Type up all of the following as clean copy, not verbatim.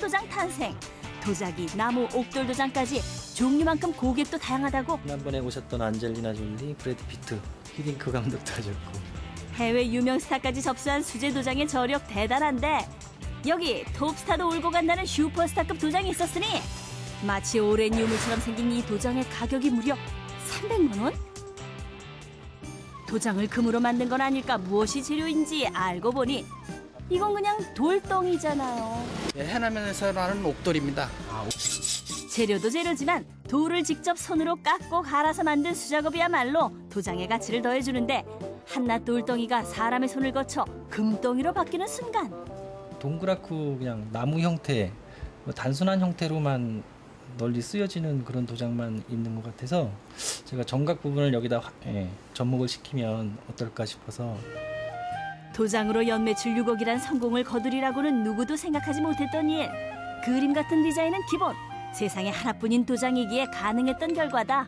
도장 탄생. 도자기, 나무, 옥돌 도장까지 종류만큼 고객도 다양하다고. 지난번에 오셨던 안젤리나 졸리, 브래드 피트, 히딩크 감독도 하셨고. 해외 유명 스타까지 접수한 수제 도장의 저력 대단한데 여기 톱스타도 울고 간다는 슈퍼스타급 도장이 있었으니 마치 오랜 유물처럼 생긴 이 도장의 가격이 무려 300만 원? 도장을 금으로 만든 건 아닐까 무엇이 재료인지 알고 보니 이건 그냥 돌덩이잖아요. 해남에서 나는 옥돌입니다. 재료도 재료지만 돌을 직접 손으로 깎고 갈아서 만든 수작업이야말로 도장의 가치를 더해주는데 한낱 돌덩이가 사람의 손을 거쳐 금덩이로 바뀌는 순간 동그랗고 그냥 나무 형태, 단순한 형태로만 널리 쓰여지는 그런 도장만 있는 것 같아서 제가 정각 부분을 여기다 접목을 시키면 어떨까 싶어서. 도장으로 연매출 6억이란 성공을 거두리라고는 누구도 생각하지 못했던 일. 그림 같은 디자인은 기본. 세상에 하나뿐인 도장이기에 가능했던 결과다.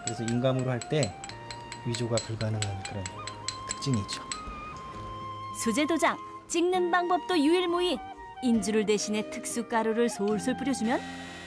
그래서 인감으로 할 때 위조가 불가능한 그런 특징이 있죠. 수제 도장, 찍는 방법도 유일무이. 인주를 대신해 특수 가루를 솔솔 뿌려주면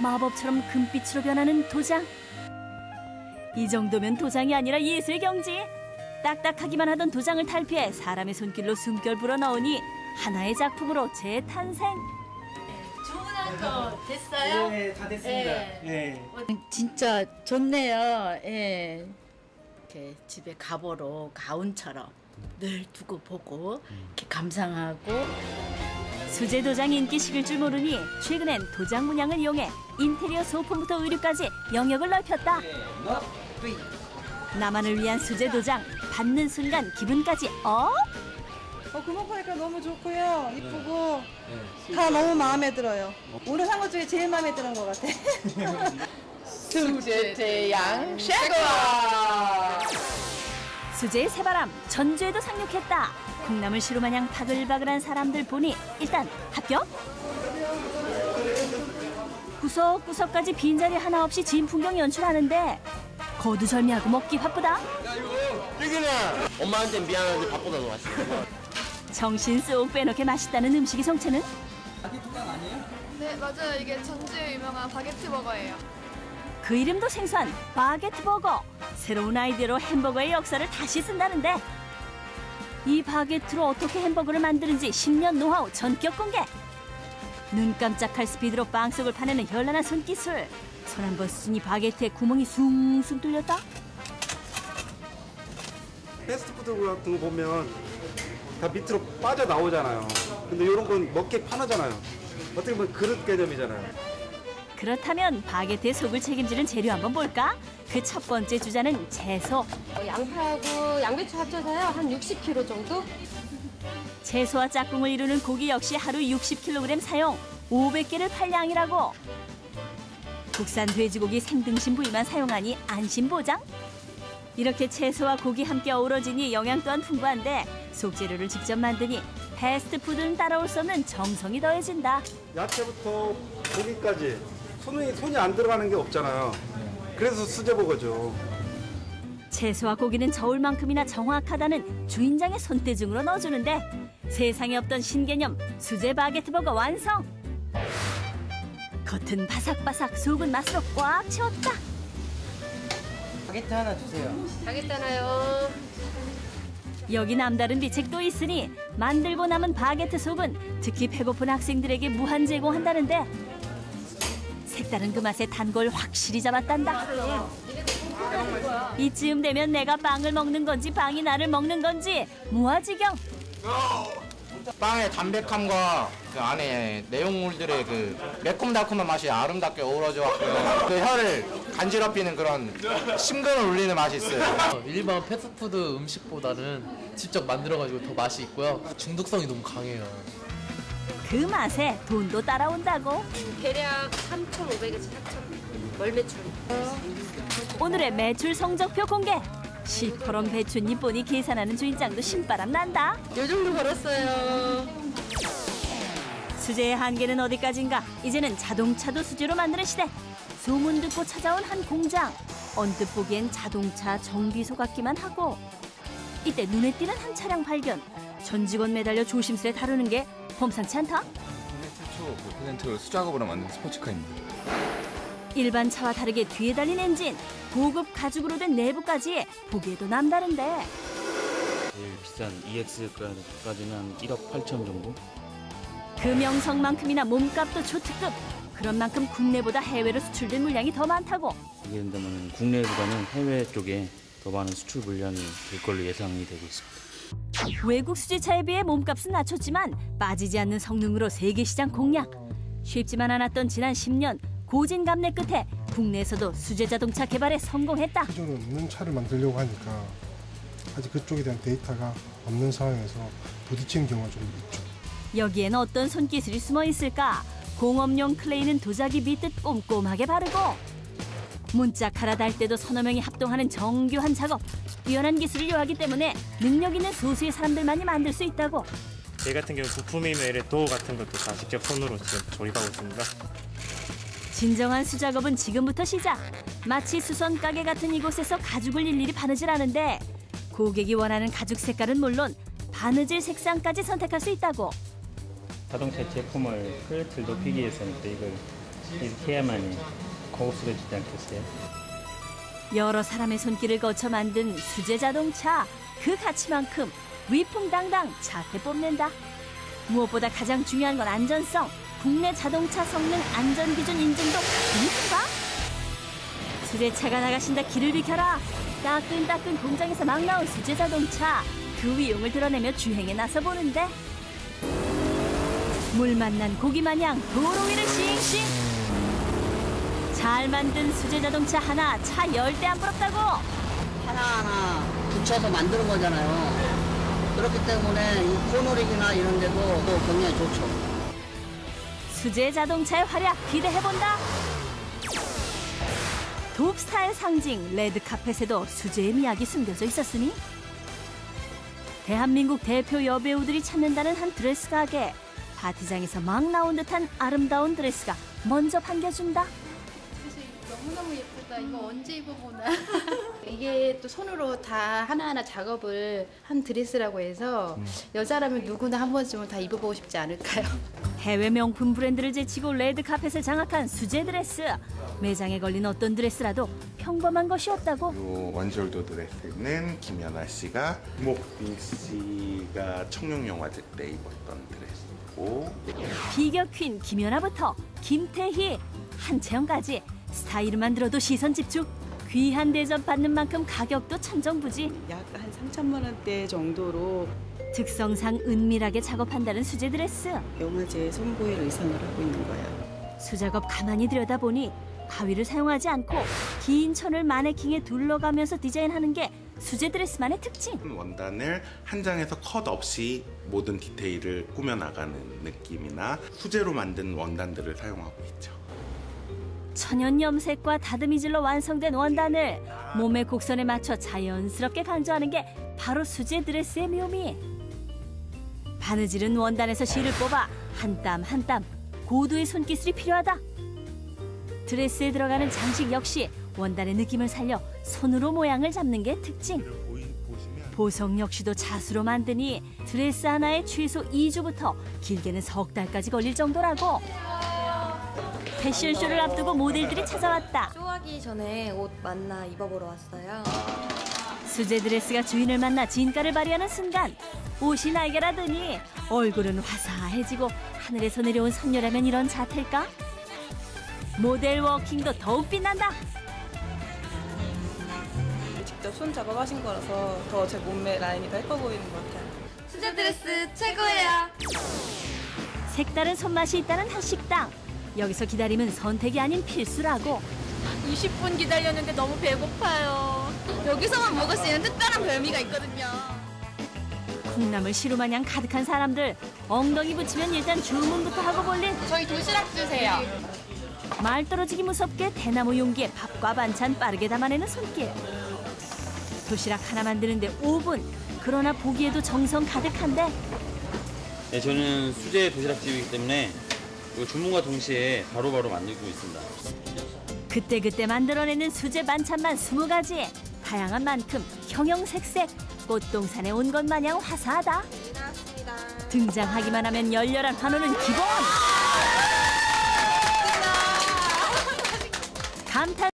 마법처럼 금빛으로 변하는 도장. 이 정도면 도장이 아니라 예술 경지. 딱딱하기만 하던 도장을 탈피해 사람의 손길로 숨결 불어넣으니 하나의 작품으로 재탄생. 주문한 거 됐어요? 네, 다 됐습니다. 네. 진짜 좋네요. 예. 이렇게 집에 가보로 가운처럼 늘 두고 보고 이렇게 감상하고. 수제 도장 인기 식을 줄 모르니 최근엔 도장 문양을 이용해 인테리어 소품부터 의류까지 영역을 넓혔다. 나만을 위한 수제 도장, 받는 순간 기분까지 금방 보니까 너무 좋고요. 이쁘고 다 너무 마음에 들어요. 오늘 산 것 중에 제일 마음에 드는 것 같아. 수제 대양 쉐거. 수제의 새바람, 전주에도 상륙했다. 콩나물 시루마냥 바글바글한 사람들 보니 일단 합격? 구석구석까지 빈자리 하나 없이 진 풍경 연출하는데 거두절미하고 먹기 바쁘다. 야 이거 여기는 엄마한테 미안한데 밥보다 더 맛있어. 정신 쏙 빼놓게 맛있다는 음식의 정체는? 네, 맞아요. 이게 전주에 유명한 바게트 버거예요. 그 이름도 생소한 바게트 버거. 새로운 아이디어로 햄버거의 역사를 다시 쓴다는데 이 바게트로 어떻게 햄버거를 만드는지 10년 노하우 전격 공개. 눈 깜짝할 스피드로 빵 속을 파내는 현란한 손기술. 손 한 번 쓰니 바게트에 구멍이 숭숭 뚫렸다. 패스트푸드 같은 거 보면 다 밑으로 빠져나오잖아요. 근데 이런 건 먹기 편하잖아요. 어떻게 보면 그릇 개념이잖아요. 그렇다면 바게트의 속을 책임지는 재료 한번 볼까? 그 첫 번째 주자는 채소. 양파하고 양배추 합쳐서요. 한 60kg 정도? 채소와 짝꿍을 이루는 고기 역시 하루 60kg 사용, 500개를 팔 양이라고. 국산 돼지고기 생등심 부위만 사용하니 안심 보장? 이렇게 채소와 고기 함께 어우러지니 영양 또한 풍부한데 속재료를 직접 만드니 패스트푸드는 따라올 수 없는 정성이 더해진다. 야채부터 고기까지 손이 안 들어가는 게 없잖아요. 그래서 수제버거죠. 채소와 고기는 저울 만큼이나 정확하다는 주인장의 손대중으로 넣어주는데 세상에 없던 신개념 수제 바게트 버거 완성! 겉은 바삭바삭, 속은 맛으로 꽉 채웠다. 바게트 하나 주세요. 바게트 하나요. 여기 남다른 비책도 있으니 만들고 남은 바게트 속은 특히 배고픈 학생들에게 무한 제공한다는데 색다른 그 맛에 단골 확실히 잡았단다. 이쯤 되면 내가 빵을 먹는 건지 빵이 나를 먹는 건지 무아지경. 빵의 담백함과 그 안에 내용물들의 그 매콤달콤한 맛이 아름답게 어우러져갖고 그 혀를 간지럽히는 그런 심근을 울리는 맛이 있어요. 일반 패스트푸드 음식보다는 직접 만들어가지고 더 맛이 있고요. 중독성이 너무 강해요. 그 맛에 돈도 따라온다고. 대략 3,500에서 4,000 월매출. 오늘의 매출 성적표 공개. 시퍼런 배춧잎 보니 계산하는 주인장도 신바람 난다. 요 정도 벌었어요. 수제의 한계는 어디까지인가. 이제는 자동차도 수제로 만드는 시대. 소문 듣고 찾아온 한 공장. 언뜻 보기엔 자동차 정비소 같기만 하고 이때 눈에 띄는 한 차량 발견. 전 직원 매달려 조심스레 다루는 게 범상치 않다. 초 100% 수작업으로 만든 스포츠카입니다. 일반 차와 다르게 뒤에 달린 엔진, 고급 가죽으로 된 내부까지 보기에도 남다른데 제일 비싼 EX까지는 한 1억 8천 정도? 그 명성만큼이나 몸값도 초특급. 그런 만큼 국내보다 해외로 수출된 물량이 더 많다고. 이게 된다면 국내보다는 해외 쪽에 더 많은 수출 물량이 될 걸로 예상이 되고 있습니다. 외국 수제차에 비해 몸값은 낮췄지만 빠지지 않는 성능으로 세계 시장 공략. 쉽지만 않았던 지난 10년 고진감래 끝에 국내에서도 수제 자동차 개발에 성공했다. 기존에 없는 차를 만들려고 하니까 아직 그쪽에 대한 데이터가 없는 상황에서 부딪히는 경우가 좀 있죠. 여기엔 어떤 손기술이 숨어 있을까? 공업용 클레이는 도자기 밑듯 꼼꼼하게 바르고 문짝 갈아 달 때도 서너 명이 합동하는 정교한 작업. 뛰어난 기술을 요하기 때문에 능력 있는 소수의 사람들만이 만들 수 있다고. 저희 같은 경우 부품이면 이런 도어 같은 것도 다 직접 손으로 지금 조립하고 있습니다. 진정한 수작업은 지금부터 시작. 마치 수선 가게 같은 이곳에서 가죽을 일일이 바느질 하는데 고객이 원하는 가죽 색깔은 물론 바느질 색상까지 선택할 수 있다고. 자동차 제품을 퀄리티를 높이기 위해서는 또 이걸 이렇게 해야만이 고급스러워지지 않겠어요? 여러 사람의 손길을 거쳐 만든 수제 자동차. 그 가치만큼 위풍당당 작게 뽐낸다. 무엇보다 가장 중요한 건 안전성. 국내 자동차 성능 안전기준 인증도 인증가? 수제차가 나가신다 길을 비켜라. 따끈따끈 공장에서 막 나온 수제 자동차. 그 위용을 드러내며 주행에 나서보는데 물 만난 고기 마냥 도로 위를 싱싱. 잘 만든 수제 자동차 하나 차 10대 안 부럽다고. 하나하나 붙여서 만드는 거잖아요. 그렇기 때문에 이 코너링이나 이런 데도 또 굉장히 좋죠. 수제 자동차의 활약 기대해본다. 돕스타의 상징 레드카펫에도 수제의 미학이 숨겨져 있었으니 대한민국 대표 여배우들이 찾는다는 한 드레스 가게. 파티장에서 막 나온 듯한 아름다운 드레스가 먼저 반겨준다. 너무너무 예쁘다. 이거 언제 입어보나. 이게 또 손으로 다 하나하나 작업을 한 드레스라고 해서 여자라면 누구나 한 번쯤은 다 입어보고 싶지 않을까요? 해외 명품 브랜드를 제치고 레드카펫을 장악한 수제 드레스. 매장에 걸린 어떤 드레스라도 평범한 것이 없다고. 이 원졸도 드레스는 김연아 씨가 김옥빈 씨가 청룡 영화 때 입었던 드레스고, 비교 퀸 김연아부터 김태희, 한채영까지 스타일만 들어도 시선 집중. 귀한 대접 받는 만큼 가격도 천정부지. 약 한 3천만 원대 정도로 특성상 은밀하게 작업한다는 수제 드레스. 영화제 선보일 의상을 하고 있는 거예요. 수작업 가만히 들여다보니 가위를 사용하지 않고 긴 천을 마네킹에 둘러가면서 디자인하는 게 수제 드레스만의 특징. 원단을 한 장에서 컷 없이 모든 디테일을 꾸며나가는 느낌이나 수제로 만든 원단들을 사용하고 있죠. 천연 염색과 다듬이질로 완성된 원단을 몸의 곡선에 맞춰 자연스럽게 강조하는 게 바로 수제 드레스의 묘미. 바느질은 원단에서 실을 뽑아 한 땀 한 땀 고도의 손기술이 필요하다. 드레스에 들어가는 장식 역시 원단의 느낌을 살려 손으로 모양을 잡는 게 특징. 보석 역시도 자수로 만드니 드레스 하나에 최소 2주부터 길게는 석 달까지 걸릴 정도라고. 패션쇼를 앞두고 모델들이 찾아왔다. 쇼하기 전에 옷 만나 입어보러 왔어요. 수제 드레스가 주인을 만나 진가를 발휘하는 순간 옷이 날개라더니 얼굴은 화사해지고 하늘에서 내려온 선녀라면 이런 자태일까? 모델 워킹도 더욱 빛난다. 직접 손 작업하신 거라서 더 제 몸매 라인이 더 예뻐 보이는 것 같아요. 수제 드레스 최고예요. 색다른 손맛이 있다는 한 식당. 여기서 기다림은 선택이 아닌 필수라고. 20분 기다렸는데 너무 배고파요. 여기서만 먹을 수 있는 특별한 별미가 있거든요. 콩나물 시루마냥 가득한 사람들. 엉덩이 붙이면 일단 주문부터 하고 볼린. 저희 도시락 주세요. 말 떨어지기 무섭게 대나무 용기에 밥과 반찬 빠르게 담아내는 손길. 도시락 하나 만드는데 5분. 그러나 보기에도 정성 가득한데. 네, 저는 수제 도시락집이기 때문에 주문과 동시에 바로바로 만들고 있습니다. 그때그때 만들어내는 수제 반찬만 20가지. 다양한 만큼 형형색색. 꽃동산에 온 것 마냥 화사하다. 등장하기만 하면 열렬한 환호는 기본. 감탄